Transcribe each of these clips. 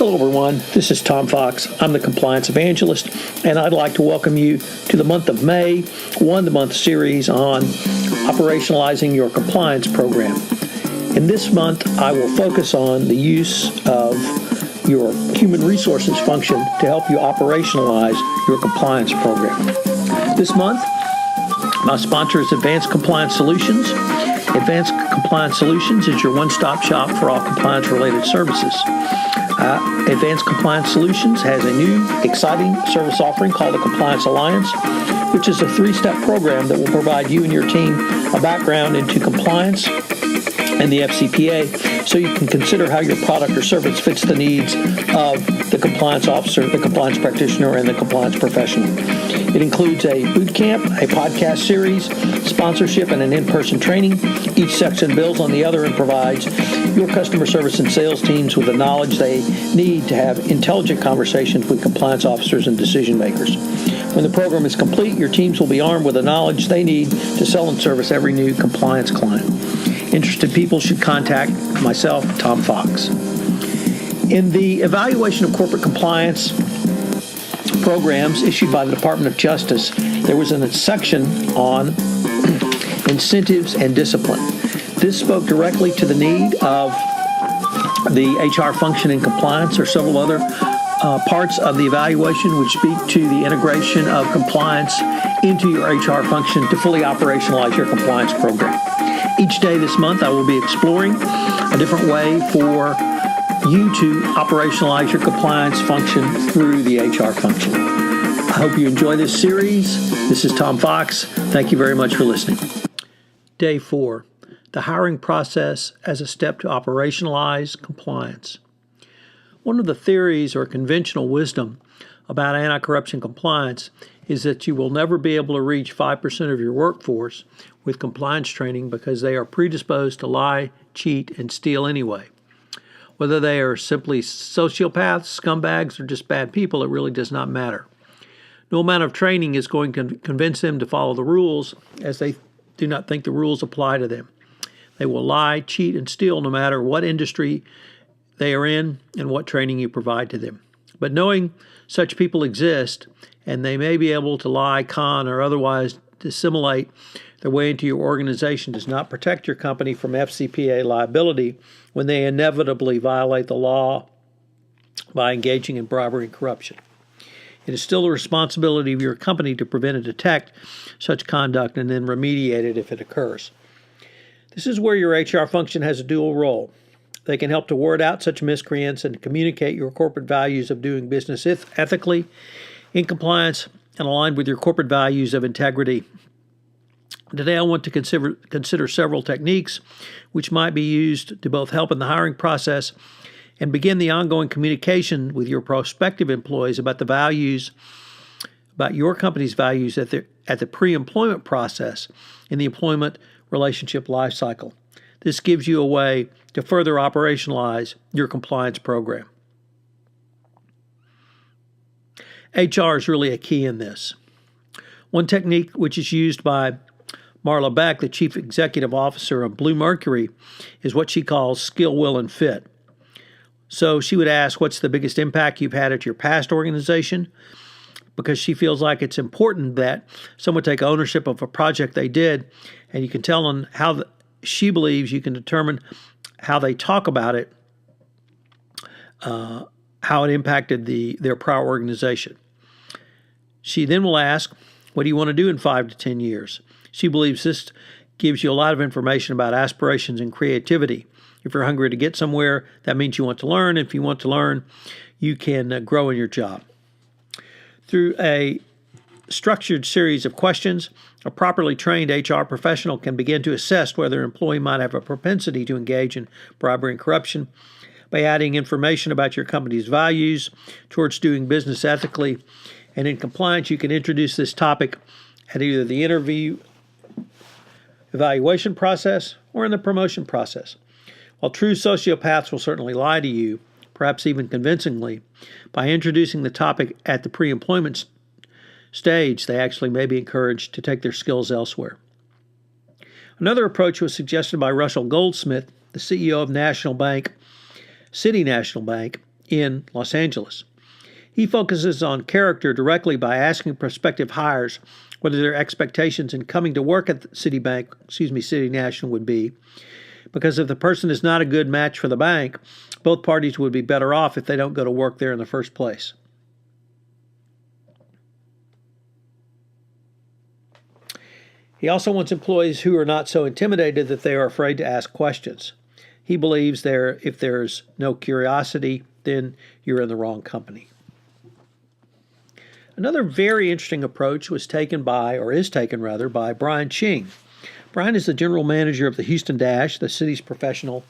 Hello, everyone. This is Tom Fox. I'm the Compliance Evangelist, and I'd like to welcome you to the month of May, one-month series on operationalizing your compliance program. In this month, I will focus on the use of your human resources function to help you operationalize your compliance program. This month, my sponsor is Advanced Compliance Solutions. Advanced Compliance Solutions is your one-stop shop for all compliance-related services. Advanced Compliance Solutions has a new, exciting service offering called the Compliance Alliance, which is a three-step program that will provide you and your team a background into compliance and the FCPA so you can consider how your product or service fits the needs of the compliance officer, the compliance practitioner, and the compliance professional. It includes a boot camp, a podcast series, sponsorship, and an in-person training. Each section builds on the other and provides your customer service and sales teams with the knowledge they need to have intelligent conversations with compliance officers and decision makers. When the program is complete, your teams will be armed with the knowledge they need to sell and service every new compliance client. Interested people should contact myself, Tom Fox. In the evaluation of corporate compliance programs issued by the Department of Justice, there was a section on incentives and discipline. This spoke directly to the need of the HR function in compliance or several other parts of the evaluation which speak to the integration of compliance into your HR function to fully operationalize your compliance program. Each day this month, I will be exploring a different way for you to operationalize your compliance function through the HR function. I hope you enjoy this series. This is Tom Fox. Thank you very much for listening. Day 4, the hiring process as a step to operationalize compliance. One of the theories or conventional wisdom about anti-corruption compliance is that you will never be able to reach 5% of your workforce with compliance training because they are predisposed to lie, cheat, and steal anyway. Whether they are simply sociopaths, scumbags, or just bad people, it really does not matter. No amount of training is going to convince them to follow the rules, as they do not think the rules apply to them. They will lie, cheat, and steal no matter what industry they are in and what training you provide to them. But knowing such people exist, and they may be able to lie, con, or otherwise dissimilate their way into your organization does not protect your company from FCPA liability when they inevitably violate the law by engaging in bribery and corruption. It is still the responsibility of your company to prevent and detect such conduct and then remediate it if it occurs. This is where your HR function has a dual role. They can help to ward out such miscreants and communicate your corporate values of doing business ethically, in compliance, and aligned with your corporate values of integrity. Today, I want to consider several techniques which might be used to both help in the hiring process and begin the ongoing communication with your prospective employees about the values, about your company's values at the pre-employment process in the employment relationship lifecycle. This gives you a way to further operationalize your compliance program. HR is really a key in this. One technique which is used by Marla Beck, the Chief Executive Officer of Blue Mercury, is what she calls skill, will, and fit. So she would ask, what's the biggest impact you've had at your past organization? Because she feels like it's important that someone take ownership of a project they did, and you can tell them how she believes you can determine how they talk about it, how it impacted their prior organization. She then will ask, what do you want to do in 5 to 10 years? She believes this gives you a lot of information about aspirations and creativity. If you're hungry to get somewhere, that means you want to learn. If you want to learn, you can grow in your job. Through a structured series of questions, a properly trained HR professional can begin to assess whether an employee might have a propensity to engage in bribery and corruption by adding information about your company's values towards doing business ethically. And in compliance, you can introduce this topic at either the interview evaluation process or in the promotion process. While true sociopaths will certainly lie to you, perhaps even convincingly, by introducing the topic at the pre-employment stage, they actually may be encouraged to take their skills elsewhere. Another approach was suggested by Russell Goldsmith, the CEO of City National Bank, in Los Angeles. He focuses on character directly by asking prospective hires what their expectations in coming to work at City National would be. Because if the person is not a good match for the bank, both parties would be better off if they don't go to work there in the first place. He also wants employees who are not so intimidated that they are afraid to ask questions. He believes if there's no curiosity, then you're in the wrong company. Another very interesting approach is taken by Brian Ching. Brian is the general manager of the Houston Dash, the city's professional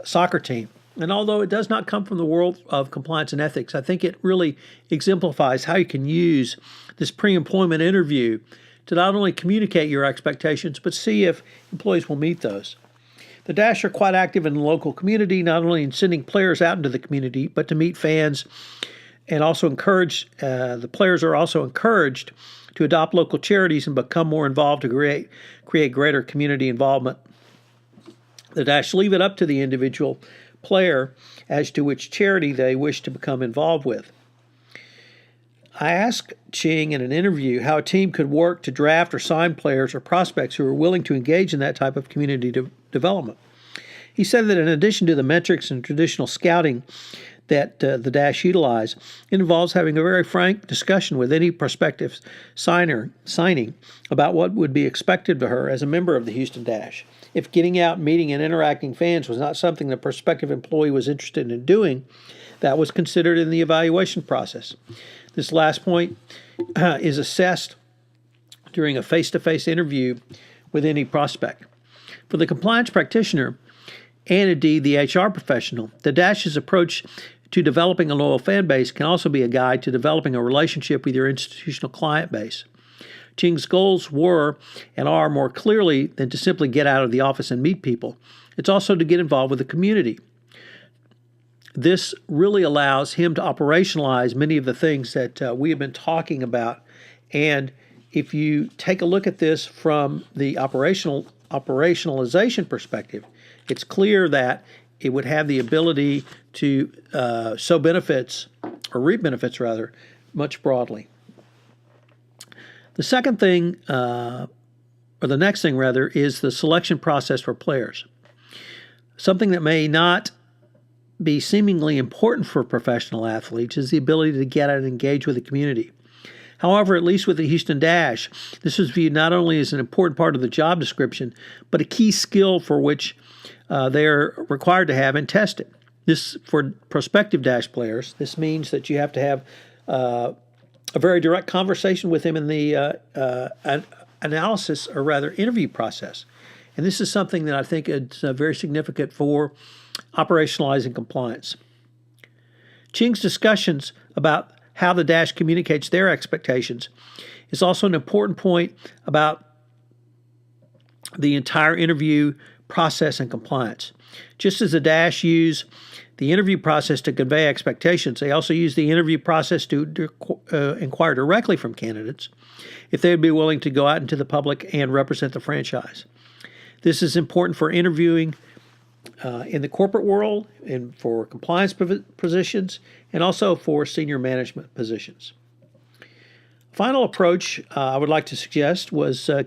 soccer team. And although it does not come from the world of compliance and ethics, I think it really exemplifies how you can use this pre-employment interview to not only communicate your expectations, but see if employees will meet those. The Dash are quite active in the local community, not only in sending players out into the community, but to meet fans, and also the players are also encouraged to adopt local charities and become more involved to create greater community involvement. The Dash leave it up to the individual player as to which charity they wish to become involved with. I asked Ching in an interview how a team could work to draft or sign players or prospects who are willing to engage in that type of community development. He said that in addition to the metrics and traditional scouting that the Dash utilize, it involves having a very frank discussion with any prospective signing about what would be expected of her as a member of the Houston Dash. If getting out, meeting, and interacting fans was not something the prospective employee was interested in doing, that was considered in the evaluation process. This last point is assessed during a face-to-face interview with any prospect. For the compliance practitioner, and indeed the HR professional, the Dash's approach to developing a loyal fan base can also be a guide to developing a relationship with your institutional client base. Ching's goals were and are more clearly than to simply get out of the office and meet people. It's also to get involved with the community. This really allows him to operationalize many of the things that we have been talking about. And if you take a look at this from the operationalization perspective, it's clear that it would have the ability to sow benefits, or reap benefits rather, much broadly. The second thing, or the next thing rather, is the selection process for players. Something that may not be seemingly important for professional athletes is the ability to get out and engage with the community. However, at least with the Houston Dash, this is viewed not only as an important part of the job description, but a key skill for which they are required to have and test it. This, for prospective Dash players, this means that you have to have a very direct conversation with him in the analysis, or rather interview process. And this is something that I think is very significant for operationalizing compliance. Ching's discussions about how the Dash communicates their expectations is also an important point about the entire interview process and compliance. Just as the Dash use the interview process to convey expectations, they also use the interview process to inquire directly from candidates if they would be willing to go out into the public and represent the franchise. This is important for interviewing in the corporate world and for compliance positions, and also for senior management positions. Final approach I would like to suggest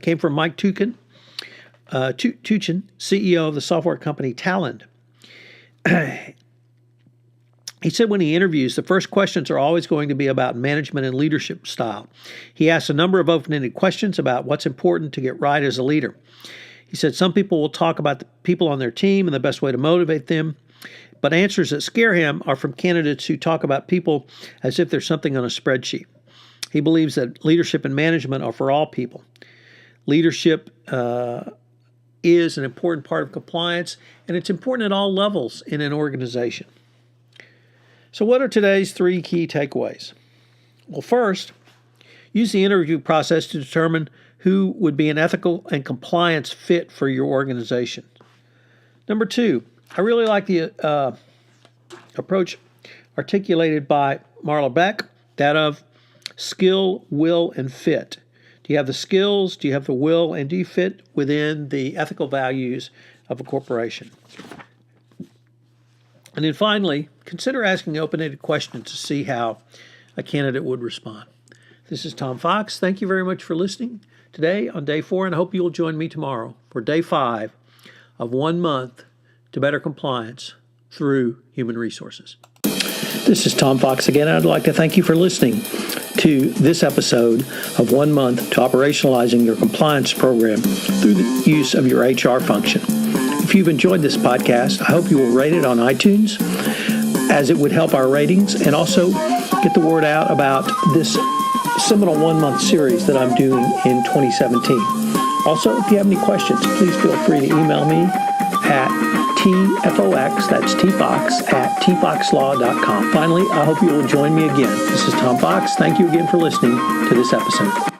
came from Mike Tuchin, CEO of the software company Talend. He said when he interviews, the first questions are always going to be about management and leadership style. He asks a number of open-ended questions about what's important to get right as a leader. He said some people will talk about the people on their team and the best way to motivate them, but answers that scare him are from candidates who talk about people as if there's something on a spreadsheet. He believes that leadership and management are for all people. Leadership is an important part of compliance, and it's important at all levels in an organization. So what are today's 3 key takeaways? Well, first, use the interview process to determine who would be an ethical and compliance fit for your organization. Number 2, I really like the approach articulated by Marla Beck, that of skill, will, and fit. Do you have the skills? Do you have the will? And do you fit within the ethical values of a corporation? And then finally, consider asking open-ended questions to see how a candidate would respond. This is Tom Fox. Thank you very much for listening today on day 4, and I hope you'll join me tomorrow for day 5 of 1 month to better compliance through human resources. This is Tom Fox again, and I'd like to thank you for listening to this episode of 1 month to operationalizing your compliance program through the use of your HR function. If you've enjoyed this podcast, I hope you will rate it on iTunes, as it would help our ratings, and also get the word out about this seminal 1 month series that I'm doing in 2017. Also, if you have any questions, please feel free to email me at tfox, that's tfox, at tfoxlaw.com. Finally, I hope you will join me again. This is Tom Fox. Thank you again for listening to this episode.